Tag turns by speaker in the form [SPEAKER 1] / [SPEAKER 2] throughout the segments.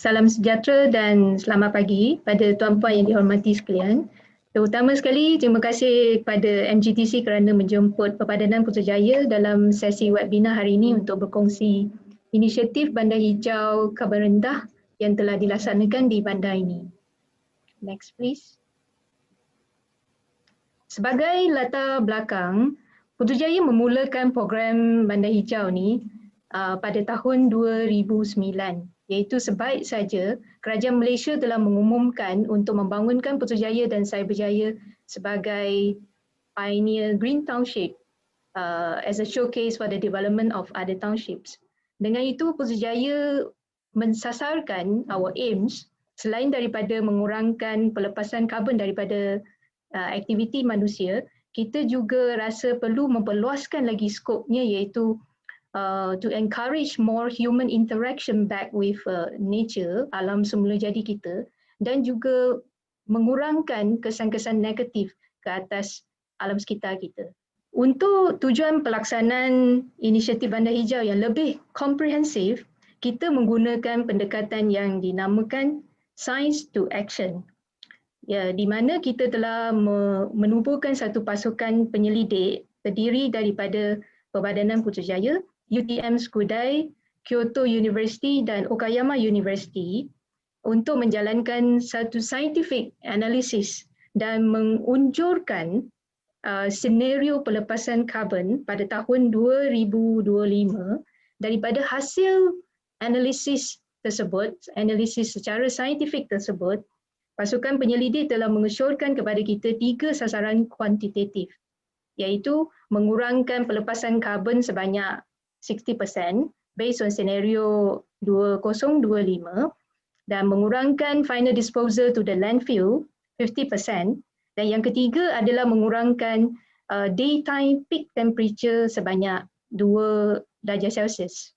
[SPEAKER 1] Salam sejahtera dan selamat pagi pada tuan-puan yang dihormati sekalian. Terutama sekali, terima kasih kepada MGTC kerana menjemput Perpadanan Putrajaya dalam sesi webinar hari ini untuk berkongsi inisiatif Bandar Hijau Khabar Rendah yang telah dilaksanakan di bandar ini. Next please. Sebagai latar belakang, Putrajaya memulakan program Bandar Hijau ni pada tahun 2009, iaitu sebaik saja Kerajaan Malaysia telah mengumumkan untuk membangunkan Putrajaya dan Cyberjaya sebagai pioneer Green Township as a showcase for the development of other townships. Dengan itu, Putrajaya mensasarkan our aims selain daripada mengurangkan pelepasan karbon daripada aktiviti manusia, kita juga rasa perlu memperluaskan lagi skopnya, iaitu to encourage more human interaction back with nature, alam semula jadi kita, dan juga mengurangkan kesan-kesan negatif ke atas alam sekitar kita. Untuk tujuan pelaksanaan inisiatif Bandar Hijau yang lebih komprehensif, kita menggunakan pendekatan yang dinamakan Science to Action. Ya, di mana kita telah menubuhkan satu pasukan penyelidik terdiri daripada Perbadanan Putrajaya, UTM Skudai, Kyoto University dan Okayama University untuk menjalankan satu scientific analysis dan mengunjurkan senario pelepasan karbon pada tahun 2025 daripada hasil analisis tersebut, analisis secara saintifik tersebut. Pasukan penyelidik telah mengesyorkan kepada kita 3 sasaran kuantitatif, iaitu mengurangkan pelepasan karbon sebanyak 60% based on scenario 2025 dan mengurangkan final disposal to the landfill 50%, dan yang ketiga adalah mengurangkan daytime peak temperature sebanyak 2 darjah Celsius.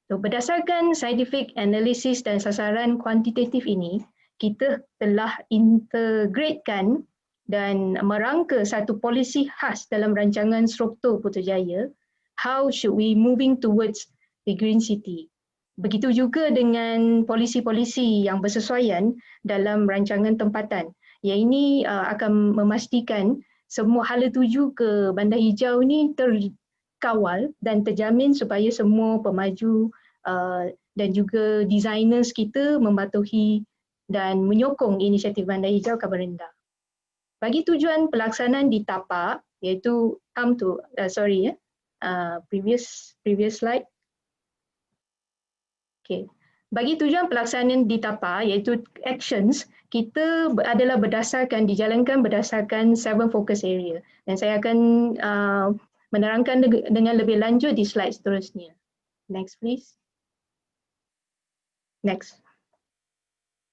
[SPEAKER 1] So, berdasarkan scientific analysis dan sasaran kuantitatif ini, kita telah integratekan dan merangka satu polisi khas dalam rancangan struktur Putrajaya, how should we moving towards the green city. Begitu juga dengan polisi-polisi yang bersesuaian dalam rancangan tempatan. Yang ini akan memastikan semua hala tuju ke Bandar Hijau ini terkawal dan terjamin supaya semua pemaju dan juga designers kita mematuhi dan menyokong inisiatif Bandar Hijau Khabar Rendah. Bagi tujuan pelaksanaan di tapak, iaitu previous slide. Okay. Bagi tujuan pelaksanaan di tapak, iaitu actions, kita adalah dijalankan berdasarkan 7 focus area. Dan saya akan menerangkan dengan lebih lanjut di slide seterusnya. Next please. Next.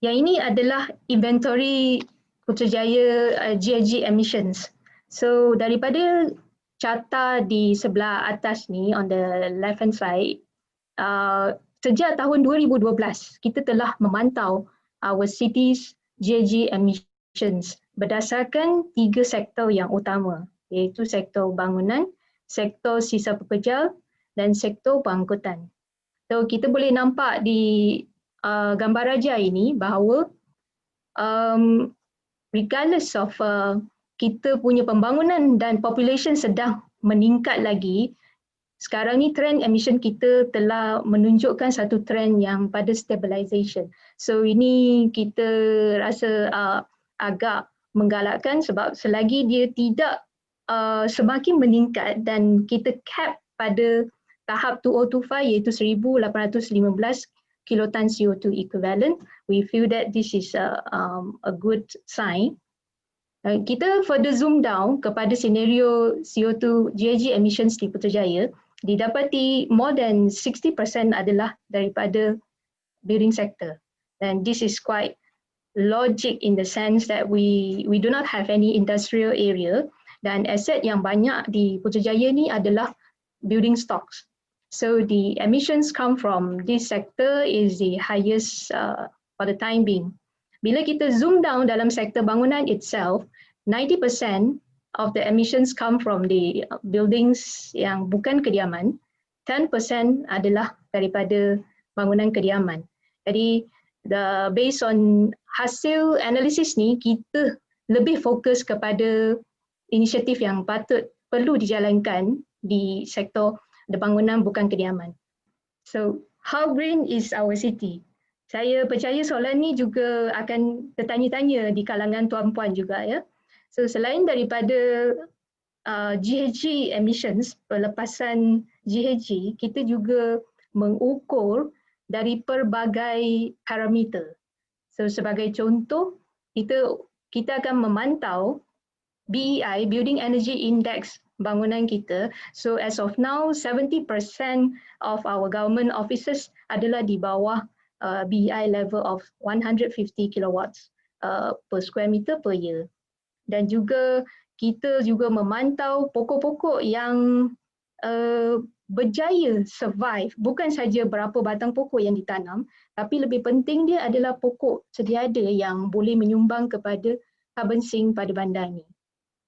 [SPEAKER 1] Yang ini adalah inventory Putrajaya GHG emissions. So daripada carta di sebelah atas ni on the left hand side, sejak tahun 2012 kita telah memantau our cities GHG emissions berdasarkan 3 sektor yang utama, iaitu sektor bangunan, sektor sisa pepejal dan sektor pengangkutan. So kita boleh nampak di gambar raja ini bahawa regardless of kita punya pembangunan dan population sedang meningkat lagi, sekarang ni trend emission kita telah menunjukkan satu trend yang pada stabilization. So ini kita rasa agak menggalakkan sebab selagi dia tidak semakin meningkat dan kita cap pada tahap 2025 iaitu 1815 kiloton CO2 equivalent, we feel that this is a good sign. Kita further zoom down kepada senario CO2 GHG emissions di Putrajaya, didapati more than 60% adalah daripada building sector. And this is quite logic in the sense that we do not have any industrial area, dan aset yang banyak di Putrajaya ni adalah building stocks. So the emissions come from this sector is the highest for the time being. Bila kita zoom down dalam sektor bangunan itself, 90% of the emissions come from the buildings yang bukan kediaman, 10% adalah daripada bangunan kediaman. Jadi based on hasil analisis ni, kita lebih fokus kepada inisiatif yang perlu dijalankan di sektor bangunan bukan kediaman. So, how green is our city? Saya percaya soalan ni juga akan tertanya-tanya di kalangan tuan-puan juga ya. So, selain daripada GHG emissions, pelepasan GHG, kita juga mengukur dari pelbagai parameter. So, sebagai contoh, kita akan memantau BEI, Building Energy Index bangunan kita. So as of now, 70% of our government offices adalah di bawah BEI level of 150 kilowatts per square meter per year. Dan juga kita juga memantau pokok-pokok yang berjaya survive, bukan saja berapa batang pokok yang ditanam, tapi lebih penting dia adalah pokok sedia ada yang boleh menyumbang kepada carbon sink pada bandar ni.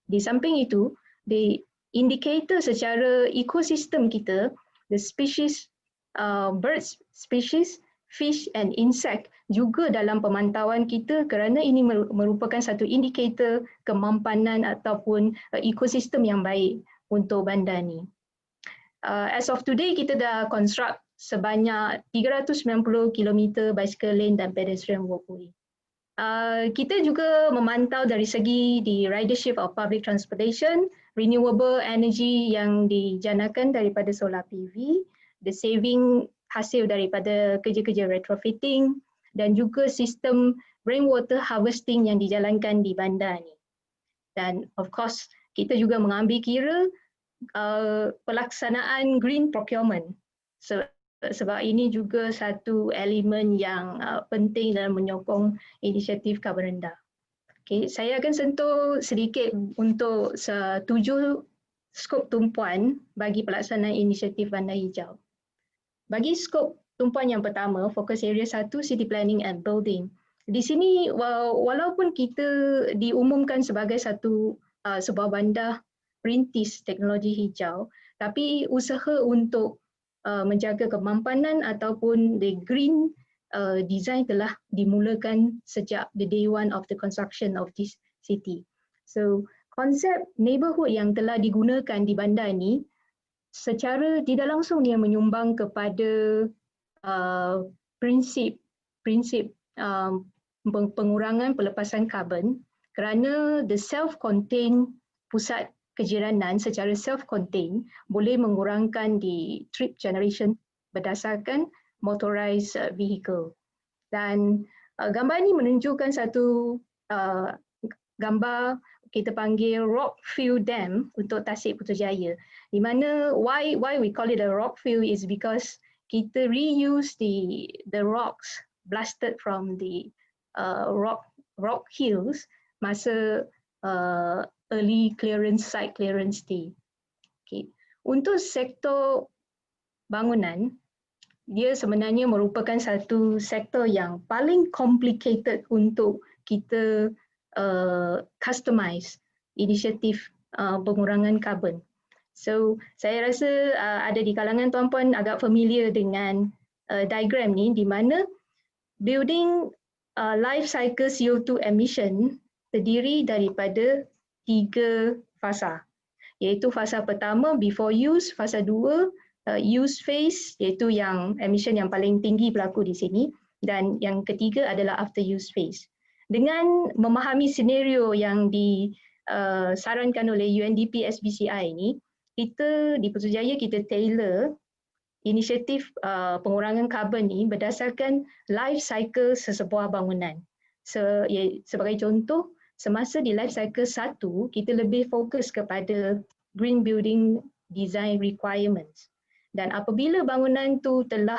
[SPEAKER 1] Di samping itu, di indikator secara ekosistem kita, the species, birds species, fish and insect juga dalam pemantauan kita kerana ini merupakan satu indikator kemampanan ataupun ekosistem yang baik untuk bandar ni. As of today, kita dah construct sebanyak 390 km bicycle lane dan pedestrian walkway. Kita juga memantau dari segi di ridership of public transportation, renewable energy yang dijanakan daripada solar PV, the saving hasil daripada kerja-kerja retrofitting dan juga sistem rainwater harvesting yang dijalankan di bandar ni. Dan of course, kita juga mengambil kira pelaksanaan green procurement. Sebab ini juga satu elemen yang penting dalam menyokong inisiatif karbon rendah. Okay, saya akan sentuh sedikit untuk 7 skop tumpuan bagi pelaksanaan inisiatif bandar hijau. Bagi skop tumpuan yang pertama, fokus area 1, city planning and building. Di sini walaupun kita diumumkan sebagai sebuah bandar perintis teknologi hijau, tapi usaha untuk menjaga kemampanan ataupun the green design telah dimulakan sejak the day one of the construction of this city. So konsep neighborhood yang telah digunakan di bandar ni secara tidak langsung dia menyumbang kepada prinsip pengurangan pelepasan karbon kerana the self-contained pusat kejiranan secara self-contained boleh mengurangkan di trip generation berdasarkan motorized vehicle. Dan gambar ini menunjukkan satu gambar kita panggil Rockfield Dam untuk Tasik Putrajaya. Di mana why we call it a rockfield is because kita reuse the rocks blasted from the rock hills masa early site clearance day. Okay. Untuk sektor bangunan, dia sebenarnya merupakan satu sektor yang paling complicated untuk kita customize inisiatif pengurangan karbon. So saya rasa ada di kalangan tuan-puan agak familiar dengan diagram ni di mana building life cycle CO2 emission terdiri daripada 3 fasa, iaitu fasa pertama before use, fasa 2 use phase iaitu yang emission yang paling tinggi berlaku di sini, dan yang ketiga adalah after use phase. Dengan memahami senario yang disarankan oleh UNDP SBCI ini, kita di Putrajaya kita tailor inisiatif pengurangan karbon ini berdasarkan life cycle sesebuah bangunan. Sebagai contoh, semasa di life cycle 1, kita lebih fokus kepada green building design requirements. Dan apabila bangunan tu telah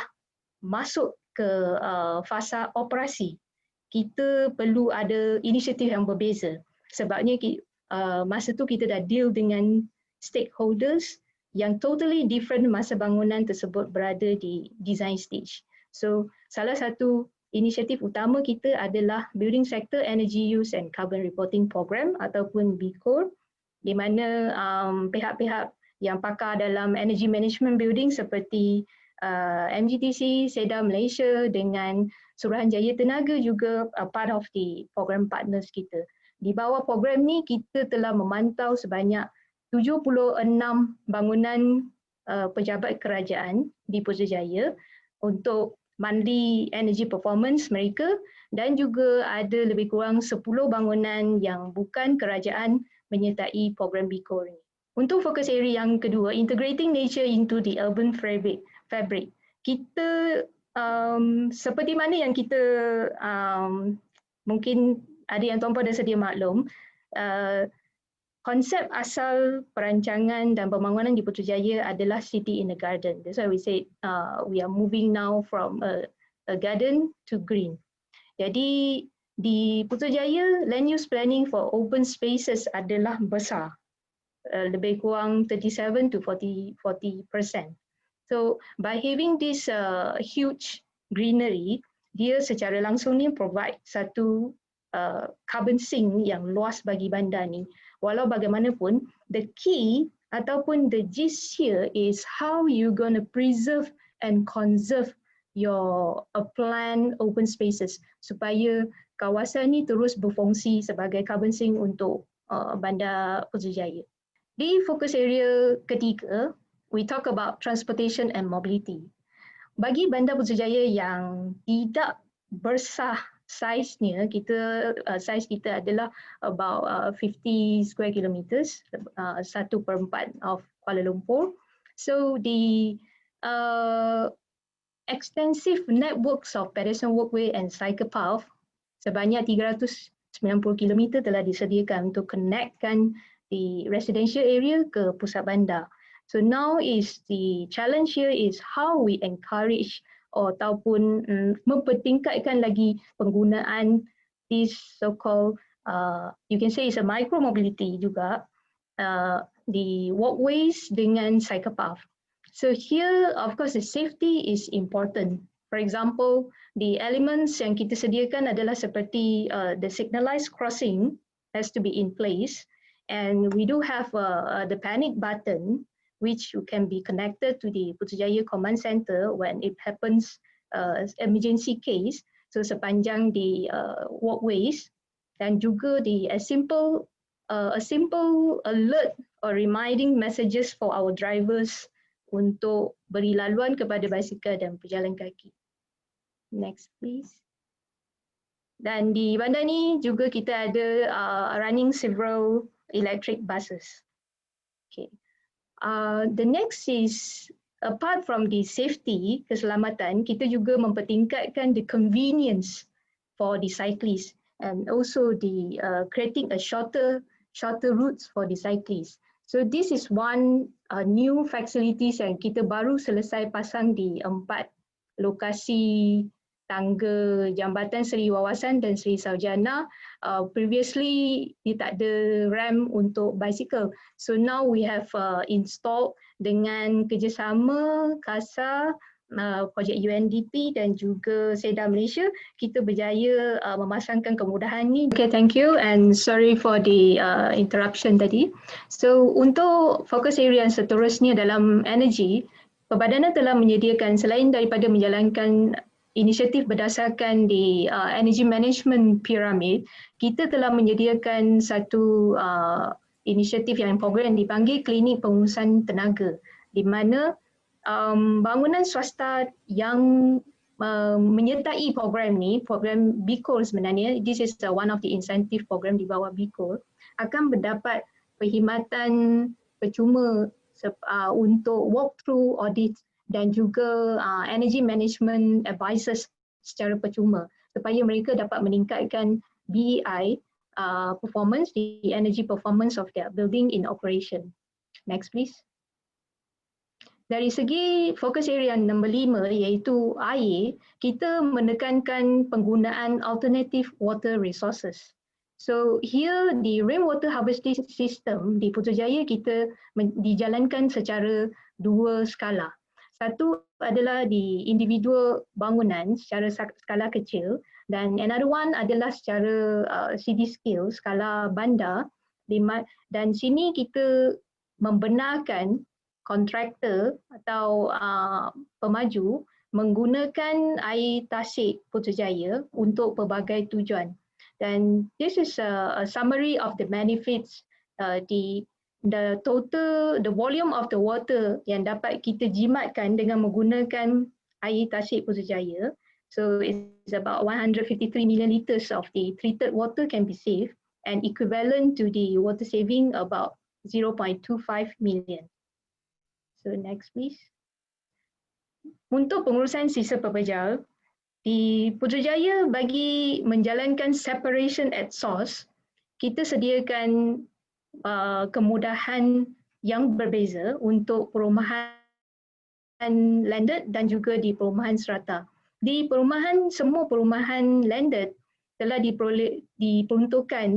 [SPEAKER 1] masuk ke fasa operasi, kita perlu ada inisiatif yang berbeza. Sebabnya masa tu kita dah deal dengan stakeholders yang totally different masa bangunan tersebut berada di design stage. So salah satu inisiatif utama kita adalah Building Sector Energy Use and Carbon Reporting Program ataupun BCOR, di mana pihak-pihak yang pakar dalam energy management building seperti MGTC, SEDA Malaysia dengan Suruhanjaya Tenaga juga part of the program partners kita. Di bawah program ni kita telah memantau sebanyak 76 bangunan pejabat kerajaan di Putrajaya untuk monthly energy performance mereka, dan juga ada lebih kurang 10 bangunan yang bukan kerajaan menyertai program BICOR ni. Untuk fokus area yang kedua, integrating nature into the urban fabric. Kita seperti mana yang kita mungkin ada yang tuan-puan dah sedia maklum, konsep asal perancangan dan pembangunan di Putrajaya adalah city in a garden. That's why we say we are moving now from a garden to green. Jadi di Putrajaya, land use planning for open spaces adalah besar, lebih kurang 37 to 40%. So by having this huge greenery, dia secara langsung ni provide satu carbon sink yang luas bagi bandar ni. Walau bagaimanapun, the key ataupun the gist here is how you going to preserve and conserve your planned open spaces supaya kawasan ni terus berfungsi sebagai carbon sink untuk bandar Putrajaya. Di fokus area ketiga, we talk about transportation and mobility. Bagi bandar Putrajaya yang tidak besar size-nya, size kita adalah about 50 square kilometers, 1/4 of Kuala Lumpur. So the extensive networks of pedestrian walkway and cycle path sebanyak 390 km telah disediakan untuk connectkan the residential area ke pusat bandar. So now is the challenge here is how we encourage ataupun mempertingkatkan lagi penggunaan this so-called you can say is a micro mobility juga, the walkways dengan cycle path. So here of course the safety is important. For example, the elements yang kita sediakan adalah seperti the signalized crossing has to be in place, and we do have the panic button which can be connected to the Putrajaya Command Center when it happens emergency case. So sepanjang the walkways, dan juga a simple alert or reminding messages for our drivers untuk beri laluan kepada basikal dan pejalan kaki. Next please. Dan di bandar ni juga kita ada running several electric buses. Okay. The next is, apart from the safety, keselamatan, kita juga mempertingkatkan the convenience for the cyclists and also the creating a shorter routes for the cyclists. So this is one new facilities yang kita baru selesai pasang di 4 lokasi tangga Jambatan Seri Wawasan dan Seri Sarjana. Previously dia tak ada ramp untuk bicycle. So now we have installed dengan kerjasama KASA, projek UNDP dan juga Seda Malaysia, kita berjaya memasangkan kemudahan ni. Okay, thank you and sorry for the interruption tadi. So untuk fokus area yang seterusnya dalam energy, Perbadanan telah menyediakan selain daripada menjalankan inisiatif berdasarkan di energy management pyramid, kita telah menyediakan satu inisiatif yang program dipanggil klinik pengurusan tenaga, di mana bangunan swasta yang menyertai program ni, program BICOR sebenarnya, this is one of the incentive program di bawah BICOR, akan mendapat perkhidmatan percuma untuk walkthrough audit dan juga energy management advisors secara percuma supaya mereka dapat meningkatkan BEI performance, the energy performance of their building in operation. Next please. Dari segi fokus area nombor 5 iaitu air, kita menekankan penggunaan alternative water resources. So here the rainwater harvesting system di Putrajaya kita dijalankan secara dua skala. Satu adalah di individual bangunan secara skala kecil dan another one adalah secara city scale, skala bandar, dan sini kita membenarkan kontraktor atau pemaju menggunakan air tasik Putrajaya untuk pelbagai tujuan. Dan this is a summary of the benefits, the volume of the water yang dapat kita jimatkan dengan menggunakan air tasik Putrajaya. So it's about 153 million liters of the treated water can be saved, and equivalent to the water saving about 0.25 million. So next please. Untuk pengurusan sisa pepejal, di Putrajaya bagi menjalankan separation at source, kita sediakan kemudahan yang berbeza untuk perumahan landed dan juga di perumahan serata. Di semua perumahan landed telah diperuntukkan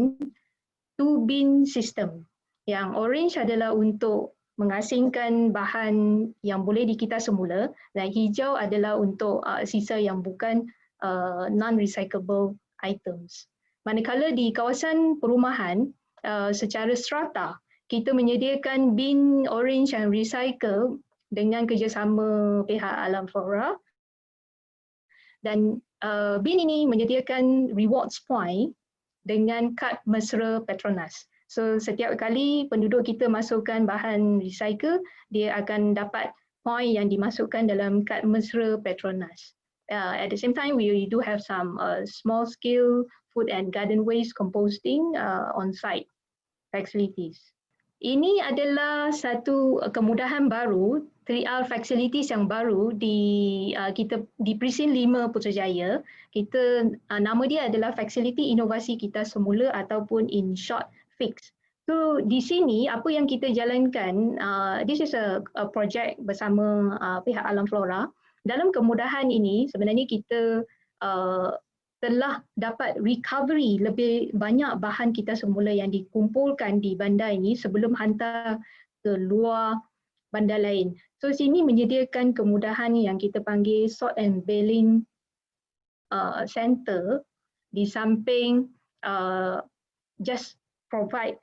[SPEAKER 1] two bin system. Yang orange adalah untuk mengasingkan bahan yang boleh dikita semula, dan hijau adalah untuk sisa yang bukan non-recyclable items. Manakala di kawasan perumahan secara strata, kita menyediakan bin orange and recycle dengan kerjasama pihak Alam Flora, dan bin ini menyediakan rewards point dengan kad mesra Petronas. So setiap kali penduduk kita masukkan bahan recycle, dia akan dapat point yang dimasukkan dalam kad mesra Petronas. At the same time, we do have some small scale food and garden waste composting on-site facilities. Ini adalah satu kemudahan baru, 3R facilities yang baru di Presin 5 Putrajaya. Nama dia adalah Fasiliti Inovasi Kita Semula ataupun in short FIX. So di sini apa yang kita jalankan, this is a project bersama pihak Alam Flora. Dalam kemudahan ini sebenarnya kita telah dapat recovery lebih banyak bahan kita semula yang dikumpulkan di bandar ini sebelum hantar ke luar bandar lain. So sini menyediakan kemudahan yang kita panggil sort and baling center di samping just provide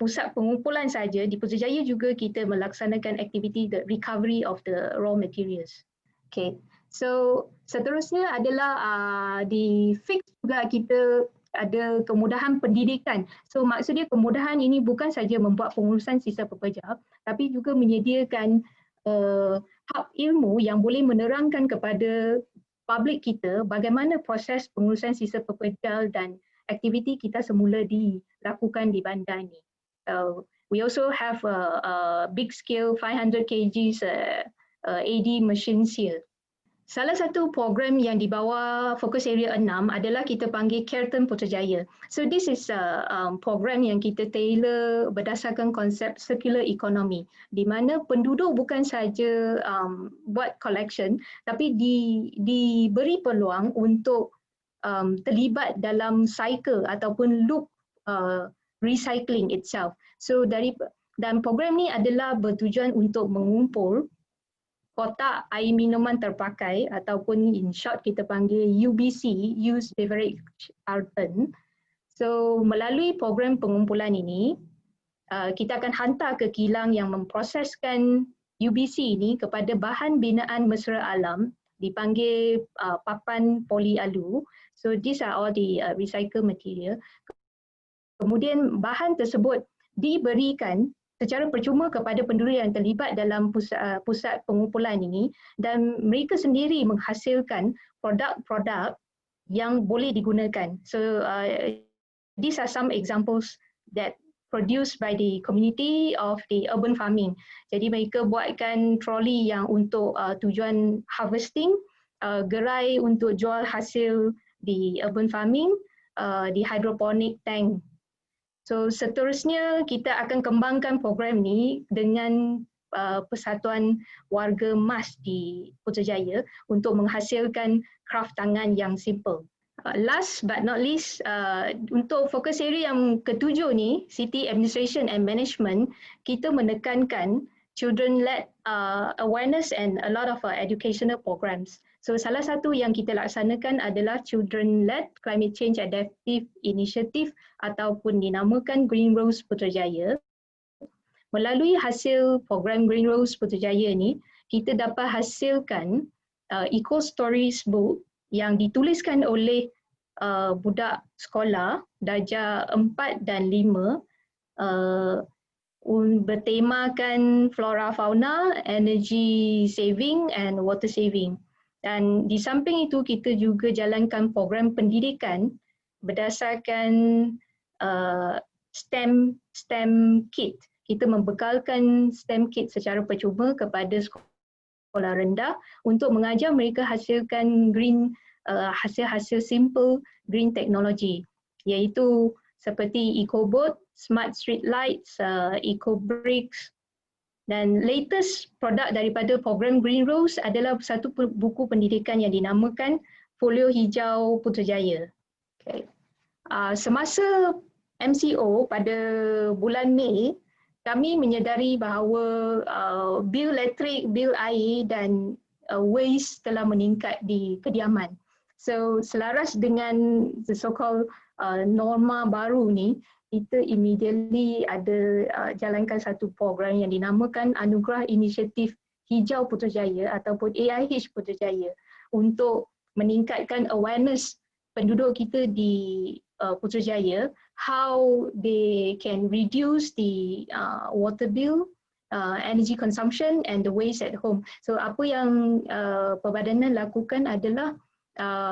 [SPEAKER 1] pusat pengumpulan saja. Di Putrajaya juga kita melaksanakan aktiviti the recovery of the raw materials. Okay, so seterusnya adalah di FIX juga kita ada kemudahan pendidikan. So maksudnya kemudahan ini bukan saja membuat pengurusan sisa pepejal, tapi juga menyediakan hub ilmu yang boleh menerangkan kepada publik kita bagaimana proses pengurusan sisa pepejal dan aktiviti kita semula dilakukan di bandar ni. We also have a big scale 500 kg AD machines here. Salah satu program yang di bawah fokus area 6 adalah kita panggil Careturn Putrajaya. So this is a program yang kita tailor berdasarkan konsep circular economy, di mana penduduk bukan saja buat collection, tapi diberi peluang untuk terlibat dalam cycle ataupun loop recycling itself. So dan program ni adalah bertujuan untuk mengumpul kotak air minuman terpakai ataupun in short kita panggil UBC, Used Beverage Carton. So melalui program pengumpulan ini, kita akan hantar ke kilang yang memproseskan UBC ini kepada bahan binaan mesra alam dipanggil papan polialu. So these are all the recycled material. Kemudian bahan tersebut diberikan secara percuma kepada penduduk yang terlibat dalam pusat pengumpulan ini, dan mereka sendiri menghasilkan produk-produk yang boleh digunakan. So these are some examples that produced by the community of the urban farming. Jadi mereka buatkan troli yang untuk tujuan harvesting, gerai untuk jual hasil di urban farming, di hydroponic tank. So seterusnya kita akan kembangkan program ni dengan Persatuan Warga Mas di Putrajaya untuk menghasilkan kraft tangan yang simple. Last but not least, untuk fokus area yang ketujuh ni, City Administration and Management, kita menekankan children-led awareness and a lot of educational programs. So salah satu yang kita laksanakan adalah children-led climate change adaptive initiative ataupun dinamakan Green Rose Putrajaya. Melalui hasil program Green Rose Putrajaya ni, kita dapat hasilkan Eco Stories book yang dituliskan oleh budak sekolah darjah 4 dan 5 bertemakan flora fauna, energy saving and water saving. Dan di samping itu kita juga jalankan program pendidikan berdasarkan STEM kit. Kita membekalkan STEM kit secara percuma kepada sekolah rendah untuk mengajar mereka hasilkan hasil-hasil simple green technology, iaitu seperti EcoBoat, Smart Street Lights, EcoBricks. Dan latest produk daripada program Green Rose adalah satu buku pendidikan yang dinamakan Folio Hijau Putrajaya. Okay. Semasa MCO pada bulan Mei, kami menyedari bahawa bil elektrik, bil air dan waste telah meningkat di kediaman. So selaras dengan the so-called norma baru ni, kita immediately ada jalankan satu program yang dinamakan Anugerah Inisiatif Hijau Putrajaya ataupun AIH Putrajaya untuk meningkatkan awareness penduduk kita di Putrajaya, how they can reduce the water bill, energy consumption and the waste at home. So apa yang Perbadanan lakukan adalah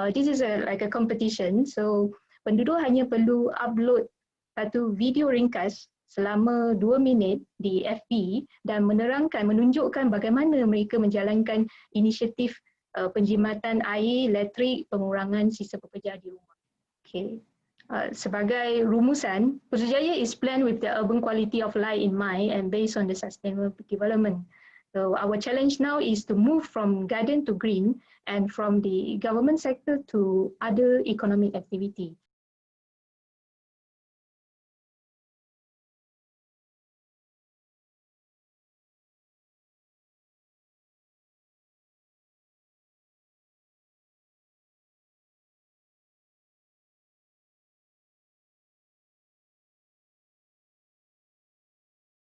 [SPEAKER 1] this is like a competition. So penduduk hanya perlu upload satu video ringkas selama 2 minit di FB dan menunjukkan bagaimana mereka menjalankan inisiatif penjimatan air, elektrik, pengurangan sisa pekerja di rumah. Okay. Sebagai rumusan, Putrajaya is planned with the urban quality of life in mind and based on the sustainable development. So our challenge now is to move from garden to green and from the government sector to other economic activity.